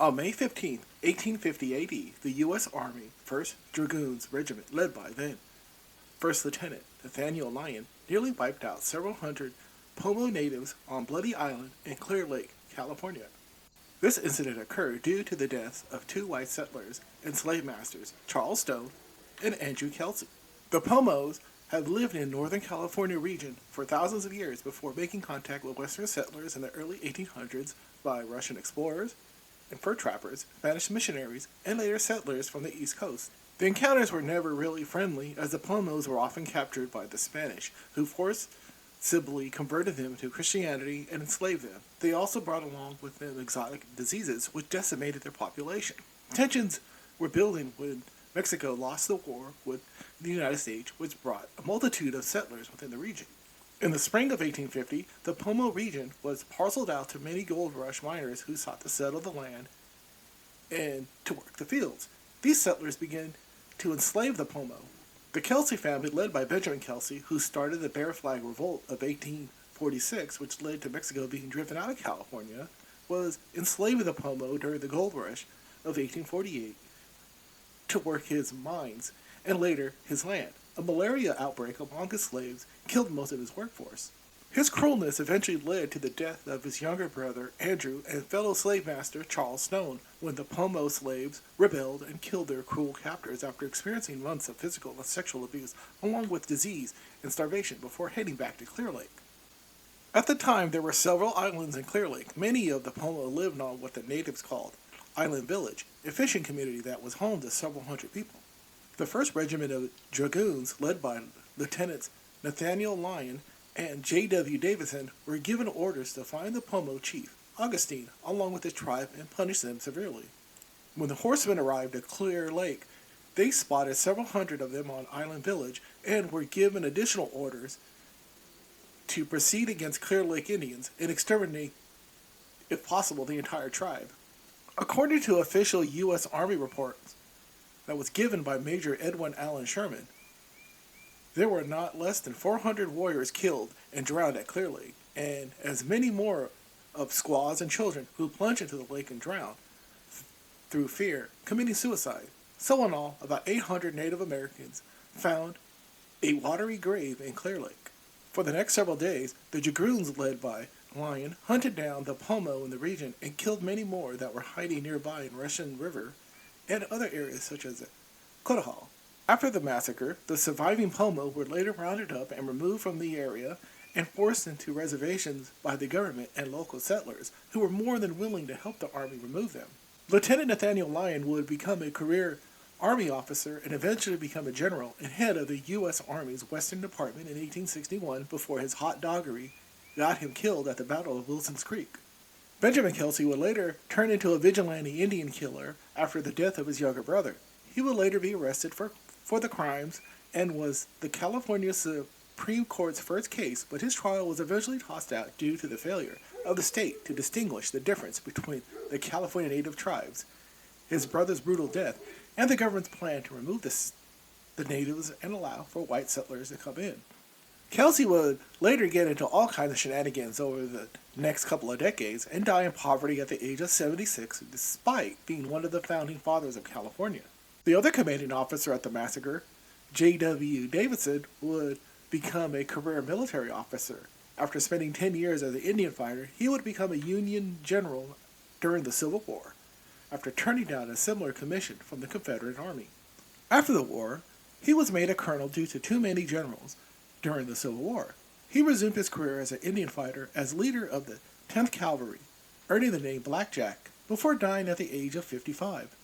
On May 15, 1850 AD, the U.S. Army 1st Dragoons Regiment, led by then First Lieutenant Nathanial Lyon, nearly wiped out several hundred Pomo natives on Bloody Island in Clear Lake, California. This incident occurred due to the deaths of two white settlers and slave masters, Charles Stone and Andrew Kelsey. The Pomos had lived in Northern California region for thousands of years before making contact with Western settlers in the early 1800s by Russian explorers and fur trappers, Spanish missionaries, and later settlers from the East Coast. The encounters were never really friendly, as the Pomos were often captured by the Spanish, who forcibly converted them to Christianity and enslaved them. They also brought along with them exotic diseases, which decimated their population. Tensions were building when Mexico lost the war with the United States, which brought a multitude of settlers within the region. In the spring of 1850, the Pomo region was parceled out to many gold rush miners who sought to settle the land and to work the fields. These settlers began to enslave the Pomo. The Kelsey family, led by Benjamin Kelsey, who started the Bear Flag Revolt of 1846, which led to Mexico being driven out of California, was enslaving the Pomo during the gold rush of 1848 to work his mines and later his land. A malaria outbreak among his slaves killed most of his workforce. His cruelness eventually led to the death of his younger brother Andrew and fellow slave master Charles Stone when the Pomo slaves rebelled and killed their cruel captors after experiencing months of physical and sexual abuse along with disease and starvation before heading back to Clear Lake. At the time, there were several islands in Clear Lake. Many of the Pomo lived on what the natives called Island Village, a fishing community that was home to several hundred people. The 1st Regiment of Dragoons, led by Lieutenants Nathanial Lyon and J.W. Davidson, were given orders to find the Pomo chief, Augustine, along with his tribe and punish them severely. When the horsemen arrived at Clear Lake, they spotted several hundred of them on Island Village and were given additional orders to proceed against Clear Lake Indians and exterminate, if possible, the entire tribe. According to official U.S. Army reports that was given by Major Edwin Allen Sherman, there were not less than 400 warriors killed and drowned at Clear Lake, and as many more of squaws and children who plunged into the lake and drowned through fear, committing suicide. So in all, about 800 Native Americans found a watery grave in Clear Lake. For the next several days, the Dragoons, led by Lyon, hunted down the Pomo in the region and killed many more that were hiding nearby in Russian River and other areas such as Cotal. After the massacre, the surviving Pomo were later rounded up and removed from the area and forced into reservations by the government and local settlers, who were more than willing to help the Army remove them. Lieutenant Nathaniel Lyon would become a career Army officer and eventually become a general and head of the U.S. Army's Western Department in 1861 before his hot doggery got him killed at the Battle of Wilson's Creek. Benjamin Kelsey would later turn into a vigilante Indian killer after the death of his younger brother. He would later be arrested for the crimes and was the California Supreme Court's first case, but his trial was eventually tossed out due to the failure of the state to distinguish the difference between the California native tribes, his brother's brutal death, and the government's plan to remove the natives and allow for white settlers to come in. Kelsey would later get into all kinds of shenanigans over the next couple of decades and die in poverty at the age of 76, despite being one of the founding fathers of California. The other commanding officer at the massacre, J.W. Davidson, would become a career military officer. After spending 10 years as an Indian fighter, he would become a Union general during the Civil War, after turning down a similar commission from the Confederate Army. After the war, he was made a colonel due to too many generals during the Civil War. He resumed his career as an Indian fighter as leader of the 10th Cavalry, earning the name Blackjack, before dying at the age of 55.